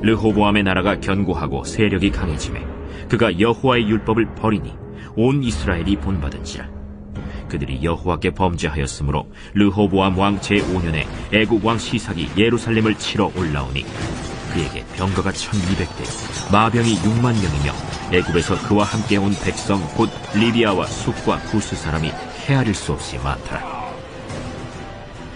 르호보암의 나라가 견고하고 세력이 강해지매 그가 여호와의 율법을 버리니 온 이스라엘이 본받은지라. 그들이 여호와께 범죄하였으므로 르호보암 왕 제5년에 애굽 왕 시삭이 예루살렘을 치러 올라오니 그에게 병거가 1200대, 마병이 6만 명이며 애굽에서 그와 함께 온 백성 곧 리비아와 숫과 구스 사람이 헤아릴 수 없이 많더라.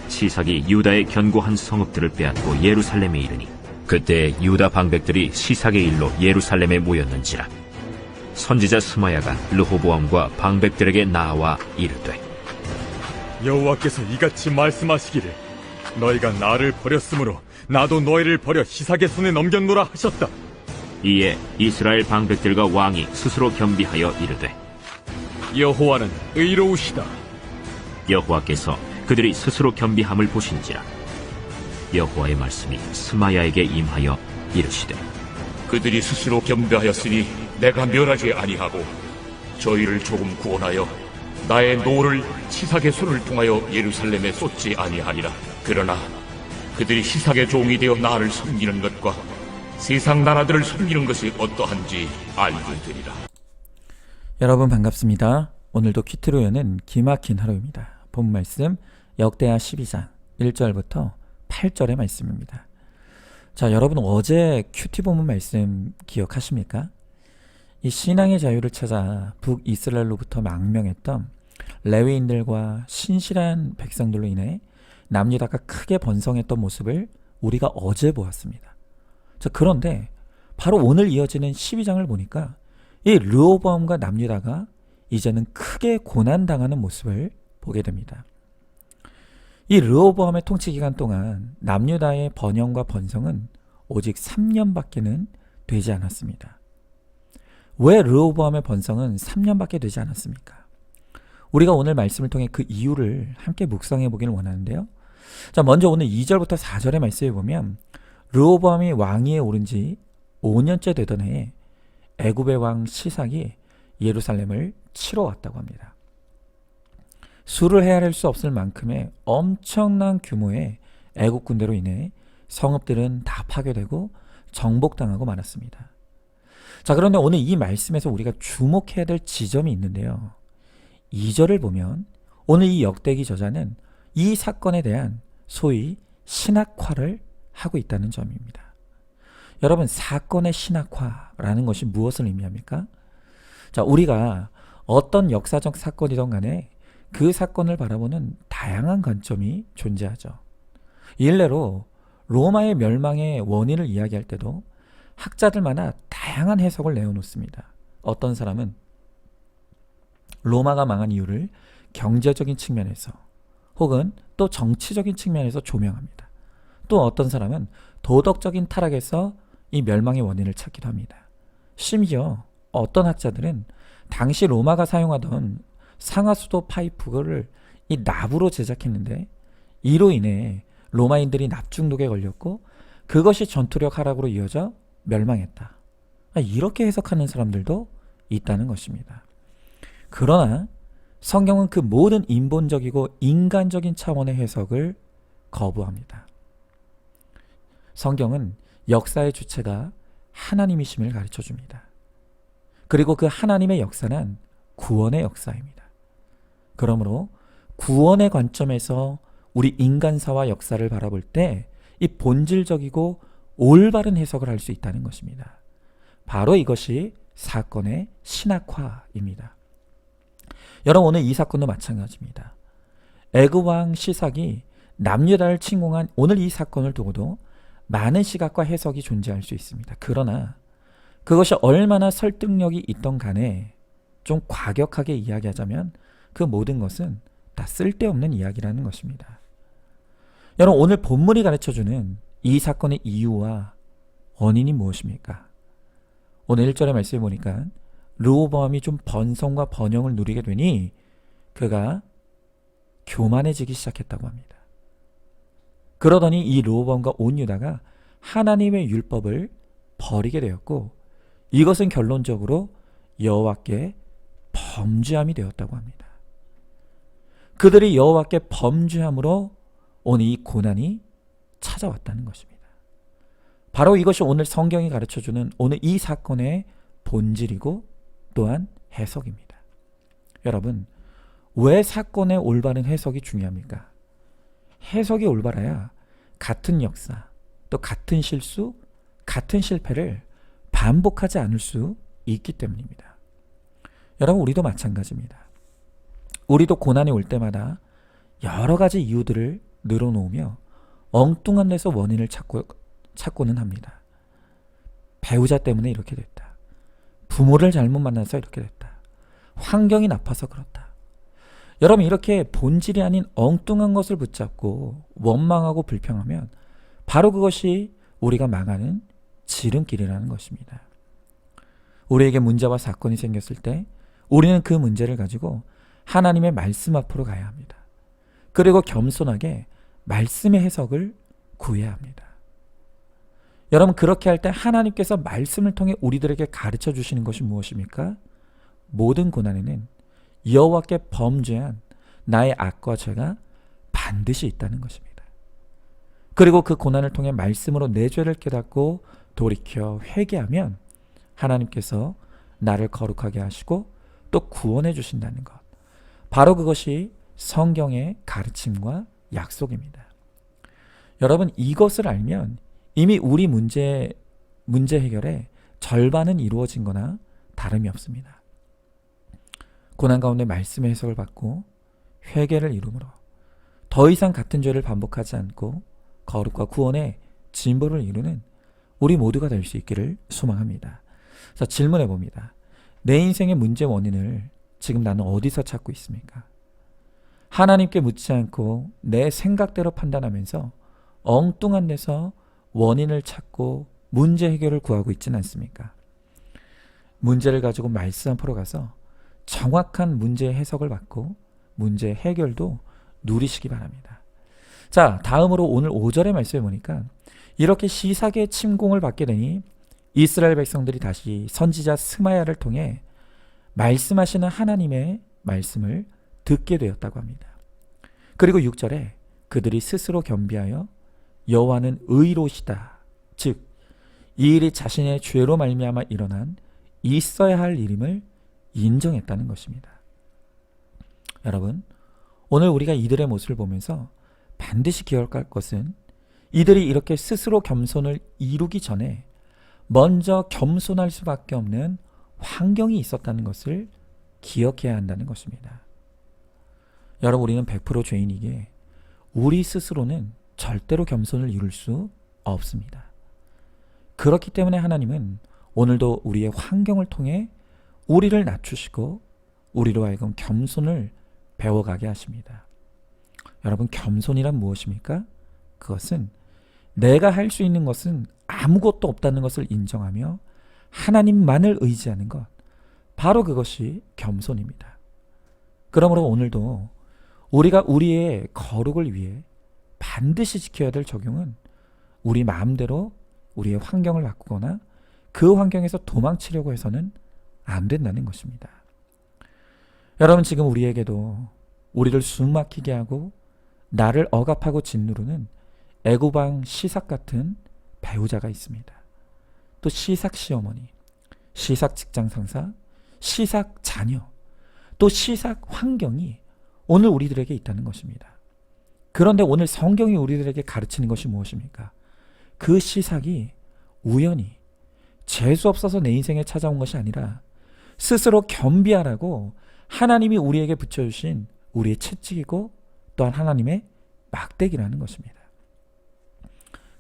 시삭이 유다의 견고한 성읍들을 빼앗고 예루살렘에 이르니 그때 유다 방백들이 시삭의 일로 예루살렘에 모였는지라. 선지자 스마야가 르호보암과 방백들에게 나와 이르되, 여호와께서 이같이 말씀하시기를 너희가 나를 버렸으므로 나도 너희를 버려 시삭의 손에 넘겼노라 하셨다. 이에 이스라엘 방백들과 왕이 스스로 겸비하여 이르되, 여호와는 의로우시다. 여호와께서 그들이 스스로 겸비함을 보신지라. 여호와의 말씀이 스마야에게 임하여 이르시되, 그들이 스스로 겸비하였으니 내가 멸하지 아니하고 저희를 조금 구원하여 나의 노를 시삭의 손을 통하여 예루살렘에 쏟지 아니하리라. 그러나 그들이 시삭의 종이 되어 나를 섬기는 것과 세상 나라들을 섬기는 것이 어떠한지 알게 되리라. 여러분 반갑습니다. 오늘도 퀴트로 여는 기막힌 하루입니다. 본 말씀 역대하 12장 1절부터 8절의 말씀입니다. 자, 여러분 어제 큐티 본문 말씀 기억하십니까? 이 신앙의 자유를 찾아 북이스라엘로부터 망명했던 레위인들과 신실한 백성들로 인해 남유다가 크게 번성했던 모습을 우리가 어제 보았습니다. 자, 그런데 바로 오늘 이어지는 12장을 보니까 이 르호보암과 남유다가 이제는 크게 고난당하는 모습을 보게 됩니다. 이 르호보암의 통치 기간 동안 남유다의 번영과 번성은 오직 3년밖에는 되지 않았습니다. 왜 르호보암의 번성은 3년밖에 되지 않았습니까? 우리가 오늘 말씀을 통해 그 이유를 함께 묵상해 보기를 원하는데요. 자, 먼저 오늘 2절부터 4절의 말씀에 보면 르호보암이 왕위에 오른 지 5년째 되던 해에 애굽의 왕 시삭이 예루살렘을 치러 왔다고 합니다. 수를 헤아릴 수 없을 만큼의 엄청난 규모의 애국 군대로 인해 성읍들은 다 파괴되고 정복당하고 말았습니다. 자, 그런데 오늘 이 말씀에서 우리가 주목해야 될 지점이 있는데요. 2절을 보면 오늘 이 역대기 저자는 이 사건에 대한 소위 신학화를 하고 있다는 점입니다. 여러분, 사건의 신학화라는 것이 무엇을 의미합니까? 자, 우리가 어떤 역사적 사건이든 간에 그 사건을 바라보는 다양한 관점이 존재하죠. 일례로 로마의 멸망의 원인을 이야기할 때도 학자들마다 다양한 해석을 내어놓습니다. 어떤 사람은 로마가 망한 이유를 경제적인 측면에서 혹은 또 정치적인 측면에서 조명합니다. 또 어떤 사람은 도덕적인 타락에서 이 멸망의 원인을 찾기도 합니다. 심지어 어떤 학자들은 당시 로마가 사용하던 상하수도 파이프를 이 납으로 제작했는데 이로 인해 로마인들이 납 중독에 걸렸고 그것이 전투력 하락으로 이어져 멸망했다. 이렇게 해석하는 사람들도 있다는 것입니다. 그러나 성경은 그 모든 인본적이고 인간적인 차원의 해석을 거부합니다. 성경은 역사의 주체가 하나님이심을 가르쳐 줍니다. 그리고 그 하나님의 역사는 구원의 역사입니다. 그러므로 구원의 관점에서 우리 인간사와 역사를 바라볼 때 이 본질적이고 올바른 해석을 할 수 있다는 것입니다. 바로 이것이 사건의 신학화입니다. 여러분, 오늘 이 사건도 마찬가지입니다. 애굽 왕 시삭이 남유다를 침공한 오늘 이 사건을 두고도 많은 시각과 해석이 존재할 수 있습니다. 그러나 그것이 얼마나 설득력이 있던 간에 좀 과격하게 이야기하자면 그 모든 것은 다 쓸데없는 이야기라는 것입니다. 여러분, 오늘 본문이 가르쳐주는 이 사건의 이유와 원인이 무엇입니까? 오늘 1절의 말씀을 보니까 르호보암이 좀 번성과 번영을 누리게 되니 그가 교만해지기 시작했다고 합니다. 그러더니 이 르호보암과 온 유다가 하나님의 율법을 버리게 되었고 이것은 결론적으로 여호와께 범죄함이 되었다고 합니다. 그들이 여호와께 범죄함으로 오늘 이 고난이 찾아왔다는 것입니다. 바로 이것이 오늘 성경이 가르쳐주는 오늘 이 사건의 본질이고 또한 해석입니다. 여러분, 왜 사건의 올바른 해석이 중요합니까? 해석이 올바라야 같은 역사, 또 같은 실수, 같은 실패를 반복하지 않을 수 있기 때문입니다. 여러분, 우리도 마찬가지입니다. 우리도 고난이 올 때마다 여러 가지 이유들을 늘어놓으며 엉뚱한 데서 원인을 찾고는 합니다. 배우자 때문에 이렇게 됐다. 부모를 잘못 만나서 이렇게 됐다. 환경이 나빠서 그렇다. 여러분, 이렇게 본질이 아닌 엉뚱한 것을 붙잡고 원망하고 불평하면 바로 그것이 우리가 망하는 지름길이라는 것입니다. 우리에게 문제와 사건이 생겼을 때 우리는 그 문제를 가지고 하나님의 말씀 앞으로 가야 합니다. 그리고 겸손하게 말씀의 해석을 구해야 합니다. 여러분, 그렇게 할 때 하나님께서 말씀을 통해 우리들에게 가르쳐 주시는 것이 무엇입니까? 모든 고난에는 여호와께 범죄한 나의 악과 죄가 반드시 있다는 것입니다. 그리고 그 고난을 통해 말씀으로 내 죄를 깨닫고 돌이켜 회개하면 하나님께서 나를 거룩하게 하시고 또 구원해 주신다는 것. 바로 그것이 성경의 가르침과 약속입니다. 여러분, 이것을 알면 이미 우리 문제 해결의 절반은 이루어진 거나 다름이 없습니다. 고난 가운데 말씀의 해석을 받고 회개를 이루므로 더 이상 같은 죄를 반복하지 않고 거룩과 구원의 진보를 이루는 우리 모두가 될 수 있기를 소망합니다. 자, 질문해 봅니다. 내 인생의 문제 원인을 지금 나는 어디서 찾고 있습니까? 하나님께 묻지 않고 내 생각대로 판단하면서 엉뚱한 데서 원인을 찾고 문제 해결을 구하고 있지는 않습니까? 문제를 가지고 말씀 앞으로 가서 정확한 문제의 해석을 받고 문제 해결도 누리시기 바랍니다. 자, 다음으로 오늘 5절의 말씀을 보니까 이렇게 시삭의 침공을 받게 되니 이스라엘 백성들이 다시 선지자 스마야를 통해 말씀하시는 하나님의 말씀을 듣게 되었다고 합니다. 그리고 6절에 그들이 스스로 겸비하여 여호와는 의로우시다. 즉, 이 일이 자신의 죄로 말미암아 일어난 있어야 할 일임을 인정했다는 것입니다. 여러분, 오늘 우리가 이들의 모습을 보면서 반드시 기억할 것은 이들이 이렇게 스스로 겸손을 이루기 전에 먼저 겸손할 수밖에 없는 환경이 있었다는 것을 기억해야 한다는 것입니다. 여러분, 우리는 100% 죄인이기에 우리 스스로는 절대로 겸손을 이룰 수 없습니다. 그렇기 때문에 하나님은 오늘도 우리의 환경을 통해 우리를 낮추시고 우리로 하여금 겸손을 배워가게 하십니다. 여러분, 겸손이란 무엇입니까? 그것은 내가 할 수 있는 것은 아무것도 없다는 것을 인정하며 하나님만을 의지하는 것, 바로 그것이 겸손입니다. 그러므로 오늘도 우리가 우리의 거룩을 위해 반드시 지켜야 될 적용은 우리 마음대로 우리의 환경을 바꾸거나 그 환경에서 도망치려고 해서는 안 된다는 것입니다. 여러분, 지금 우리에게도 우리를 숨막히게 하고 나를 억압하고 짓누르는 애고방 시삭 같은 배우자가 있습니다. 또 시삭 시어머니, 시삭 직장 상사, 시삭 자녀, 또 시삭 환경이 오늘 우리들에게 있다는 것입니다. 그런데 오늘 성경이 우리들에게 가르치는 것이 무엇입니까? 그 시삭이 우연히 재수 없어서 내 인생에 찾아온 것이 아니라 스스로 겸비하라고 하나님이 우리에게 붙여주신 우리의 채찍이고 또한 하나님의 막대기라는 것입니다.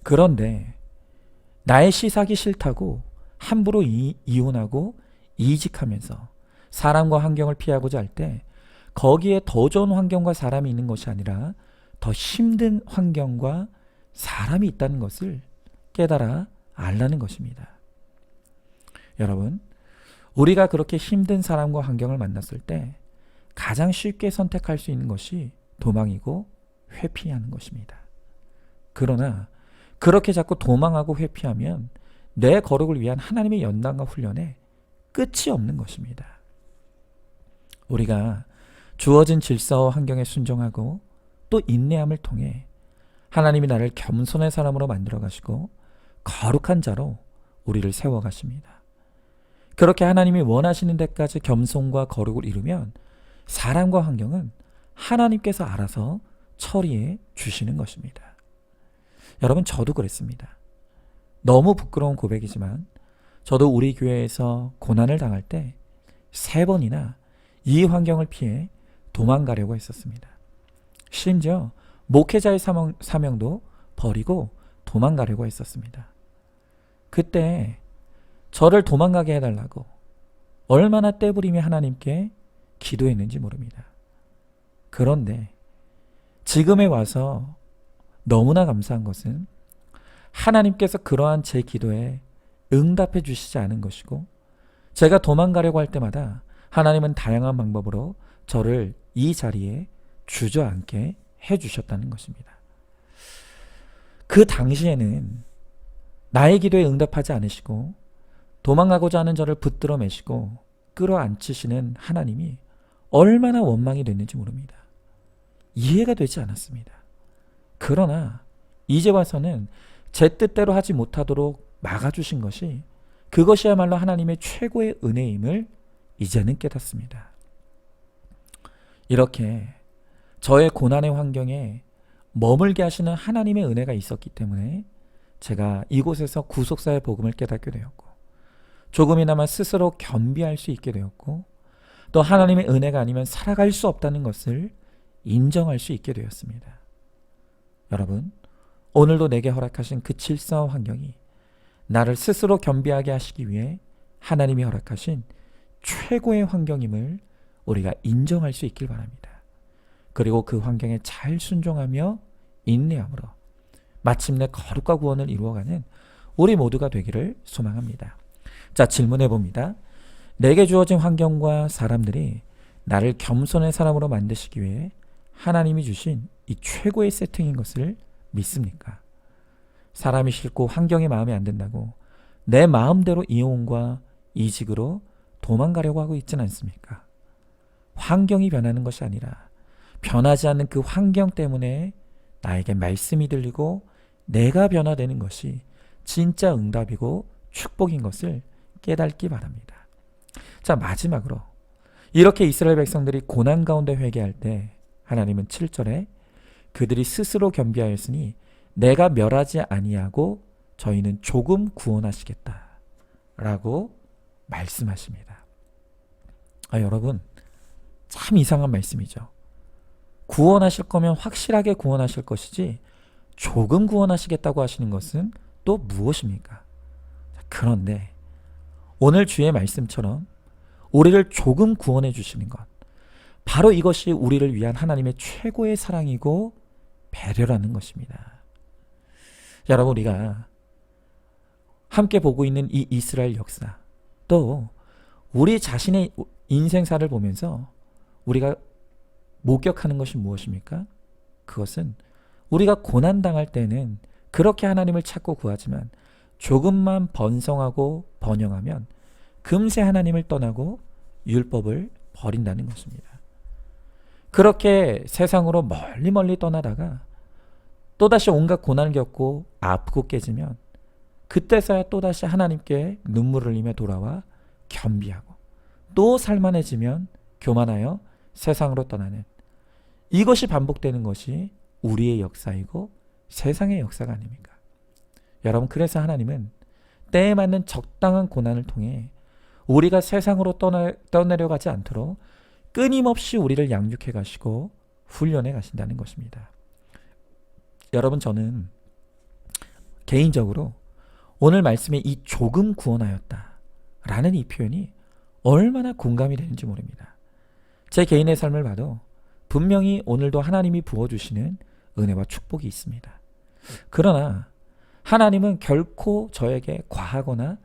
그런데 나의 시삭이 싫다고 함부로 이혼하고 이직하면서 사람과 환경을 피하고자 할 때 거기에 더 좋은 환경과 사람이 있는 것이 아니라 더 힘든 환경과 사람이 있다는 것을 깨달아 알라는 것입니다. 여러분, 우리가 그렇게 힘든 사람과 환경을 만났을 때 가장 쉽게 선택할 수 있는 것이 도망이고 회피하는 것입니다. 그러나 그렇게 자꾸 도망하고 회피하면 내 거룩을 위한 하나님의 연단과 훈련에 끝이 없는 것입니다. 우리가 주어진 질서와 환경에 순종하고 또 인내함을 통해 하나님이 나를 겸손의 사람으로 만들어 가시고 거룩한 자로 우리를 세워가십니다. 그렇게 하나님이 원하시는 데까지 겸손과 거룩을 이루면 사람과 환경은 하나님께서 알아서 처리해 주시는 것입니다. 여러분, 저도 그랬습니다. 너무 부끄러운 고백이지만 저도 우리 교회에서 고난을 당할 때 3번이나 이 환경을 피해 도망가려고 했었습니다. 심지어 목회자의 사명도 버리고 도망가려고 했었습니다. 그때 저를 도망가게 해달라고 얼마나 떼부리며 하나님께 기도했는지 모릅니다. 그런데 지금에 와서 너무나 감사한 것은 하나님께서 그러한 제 기도에 응답해 주시지 않은 것이고, 제가 도망가려고 할 때마다 하나님은 다양한 방법으로 저를 이 자리에 주저앉게 해주셨다는 것입니다. 그 당시에는 나의 기도에 응답하지 않으시고 도망가고자 하는 저를 붙들어 매시고 끌어안치시는 하나님이 얼마나 원망이 됐는지 모릅니다. 이해가 되지 않았습니다. 그러나 이제 와서는 제 뜻대로 하지 못하도록 막아주신 것이, 그것이야말로 하나님의 최고의 은혜임을 이제는 깨닫습니다. 이렇게 저의 고난의 환경에 머물게 하시는 하나님의 은혜가 있었기 때문에 제가 이곳에서 구속사의 복음을 깨닫게 되었고, 조금이나마 스스로 겸비할 수 있게 되었고, 또 하나님의 은혜가 아니면 살아갈 수 없다는 것을 인정할 수 있게 되었습니다. 여러분, 오늘도 내게 허락하신 그 질서와 환경이 나를 스스로 겸비하게 하시기 위해 하나님이 허락하신 최고의 환경임을 우리가 인정할 수 있길 바랍니다. 그리고 그 환경에 잘 순종하며 인내함으로 마침내 거룩과 구원을 이루어가는 우리 모두가 되기를 소망합니다. 자, 질문해 봅니다. 내게 주어진 환경과 사람들이 나를 겸손의 사람으로 만드시기 위해 하나님이 주신 이 최고의 세팅인 것을 믿습니까? 사람이 싫고 환경이 마음에 안 든다고 내 마음대로 이혼과 이직으로 도망가려고 하고 있지는 않습니까? 환경이 변하는 것이 아니라 변하지 않는 그 환경 때문에 나에게 말씀이 들리고 내가 변화되는 것이 진짜 응답이고 축복인 것을 깨닫기 바랍니다. 자, 마지막으로 이렇게 이스라엘 백성들이 고난 가운데 회개할 때 하나님은 7절에 그들이 스스로 겸비하였으니 내가 멸하지 아니하고 저희는 조금 구원하시겠다 라고 말씀하십니다. 여러분, 참 이상한 말씀이죠. 구원하실 거면 확실하게 구원하실 것이지 조금 구원하시겠다고 하시는 것은 또 무엇입니까? 그런데 오늘 주의 말씀처럼 우리를 조금 구원해 주시는 것, 바로 이것이 우리를 위한 하나님의 최고의 사랑이고 배려라는 것입니다. 여러분, 우리가 함께 보고 있는 이 이스라엘 역사, 또 우리 자신의 인생사를 보면서 우리가 목격하는 것이 무엇입니까? 그것은 우리가 고난당할 때는 그렇게 하나님을 찾고 구하지만 조금만 번성하고 번영하면 금세 하나님을 떠나고 율법을 버린다는 것입니다. 그렇게 세상으로 멀리 떠나다가 또다시 온갖 고난을 겪고 아프고 깨지면 그때서야 또다시 하나님께 눈물을 흘리며 돌아와 겸비하고, 또 살만해지면 교만하여 세상으로 떠나는, 이것이 반복되는 것이 우리의 역사이고 세상의 역사가 아닙니까? 여러분, 그래서 하나님은 때에 맞는 적당한 고난을 통해 우리가 세상으로 떠내려가지 않도록 끊임없이 우리를 양육해 가시고 훈련해 가신다는 것입니다. 여러분, 저는 개인적으로 오늘 말씀에 이 조금 구원하였다 라는 이 표현이 얼마나 공감이 되는지 모릅니다. 제 개인의 삶을 봐도 분명히 오늘도 하나님이 부어주시는 은혜와 축복이 있습니다. 그러나 하나님은 결코 저에게 과하거나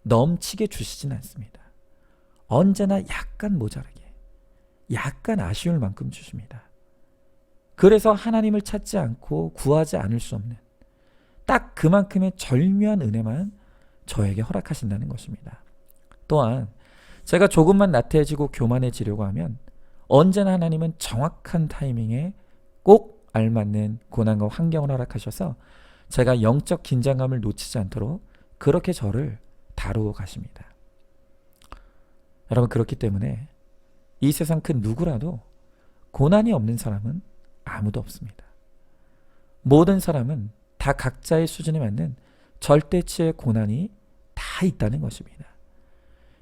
넘치게 주시진 않습니다. 언제나 약간 모자라게, 약간 아쉬울 만큼 주십니다. 그래서 하나님을 찾지 않고 구하지 않을 수 없는 딱 그만큼의 절묘한 은혜만 저에게 허락하신다는 것입니다. 또한 제가 조금만 나태해지고 교만해지려고 하면 언제나 하나님은 정확한 타이밍에 꼭 알맞는 고난과 환경을 허락하셔서 제가 영적 긴장감을 놓치지 않도록 그렇게 저를 다루어 가십니다. 여러분, 그렇기 때문에 이 세상 그 누구라도 고난이 없는 사람은 아무도 없습니다. 모든 사람은 다 각자의 수준에 맞는 절대치의 고난이 다 있다는 것입니다.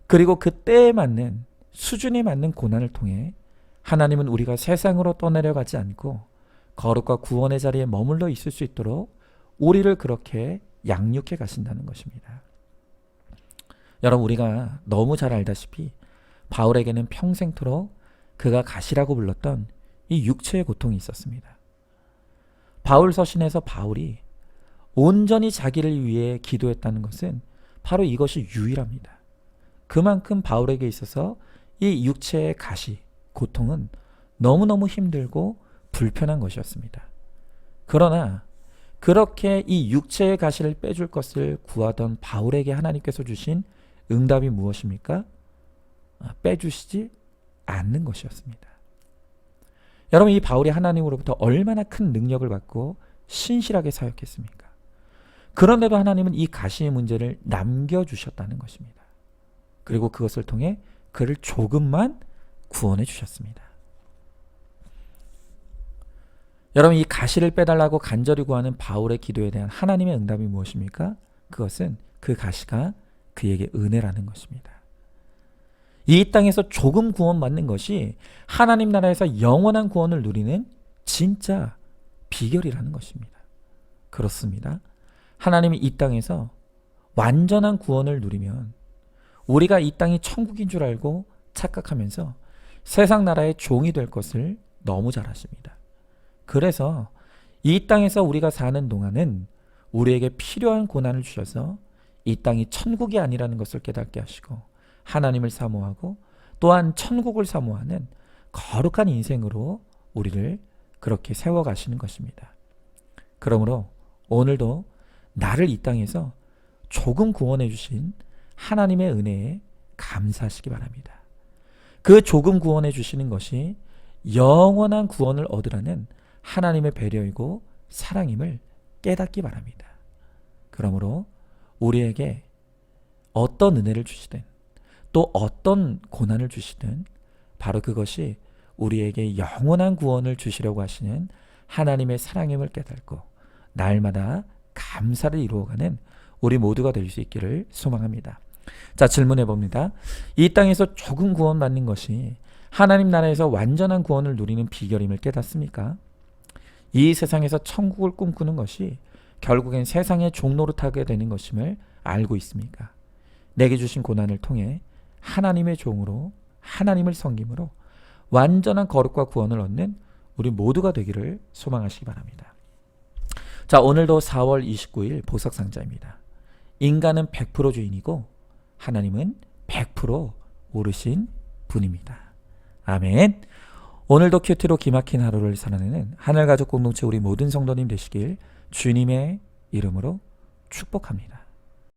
그리고 그 때에 맞는 수준에 맞는 고난을 통해 하나님은 우리가 세상으로 떠내려가지 않고 거룩과 구원의 자리에 머물러 있을 수 있도록 우리를 그렇게 양육해 가신다는 것입니다. 여러분, 우리가 너무 잘 알다시피 바울에게는 평생토록 그가 가시라고 불렀던 이 육체의 고통이 있었습니다. 바울 서신에서 바울이 온전히 자기를 위해 기도했다는 것은 바로 이것이 유일합니다. 그만큼 바울에게 있어서 이 육체의 가시, 고통은 너무너무 힘들고 불편한 것이었습니다. 그러나 그렇게 이 육체의 가시를 빼줄 것을 구하던 바울에게 하나님께서 주신 응답이 무엇입니까? 빼주시지 않는 것이었습니다. 여러분, 이 바울이 하나님으로부터 얼마나 큰 능력을 받고 신실하게 사역했습니까? 그런데도 하나님은 이 가시의 문제를 남겨주셨다는 것입니다. 그리고 그것을 통해 그를 조금만 구원해 주셨습니다. 여러분, 이 가시를 빼달라고 간절히 구하는 바울의 기도에 대한 하나님의 응답이 무엇입니까? 그것은 그 가시가 그에게 은혜라는 것입니다. 이 땅에서 조금 구원받는 것이 하나님 나라에서 영원한 구원을 누리는 진짜 비결이라는 것입니다. 그렇습니다. 하나님이 이 땅에서 완전한 구원을 누리면 우리가 이 땅이 천국인 줄 알고 착각하면서 세상 나라의 종이 될 것을 너무 잘 아십니다. 그래서 이 땅에서 우리가 사는 동안은 우리에게 필요한 고난을 주셔서 이 땅이 천국이 아니라는 것을 깨닫게 하시고 하나님을 사모하고 또한 천국을 사모하는 거룩한 인생으로 우리를 그렇게 세워가시는 것입니다. 그러므로 오늘도 나를 이 땅에서 조금 구원해 주신 하나님의 은혜에 감사하시기 바랍니다. 그 조금 구원해 주시는 것이 영원한 구원을 얻으라는 하나님의 배려이고 사랑임을 깨닫기 바랍니다. 그러므로 우리에게 어떤 은혜를 주시든 또 어떤 고난을 주시든 바로 그것이 우리에게 영원한 구원을 주시려고 하시는 하나님의 사랑임을 깨닫고 날마다 감사를 이루어가는 우리 모두가 될 수 있기를 소망합니다. 자, 질문해 봅니다. 이 땅에서 조금 구원받는 것이 하나님 나라에서 완전한 구원을 누리는 비결임을 깨닫습니까? 이 세상에서 천국을 꿈꾸는 것이 결국엔 세상의 종노릇하게 되는 것임을 알고 있습니까? 내게 주신 고난을 통해 하나님의 종으로 하나님을 섬김으로 완전한 거룩과 구원을 얻는 우리 모두가 되기를 소망하시기 바랍니다. 자, 오늘도 4월 29일 보석상자입니다. 인간은 100% 주인이고 하나님은 100% 오르신 분입니다. 아멘. 오늘도 큐티로 기막힌 하루를 살아내는 하늘가족 공동체 우리 모든 성도님 되시길 주님의 이름으로 축복합니다.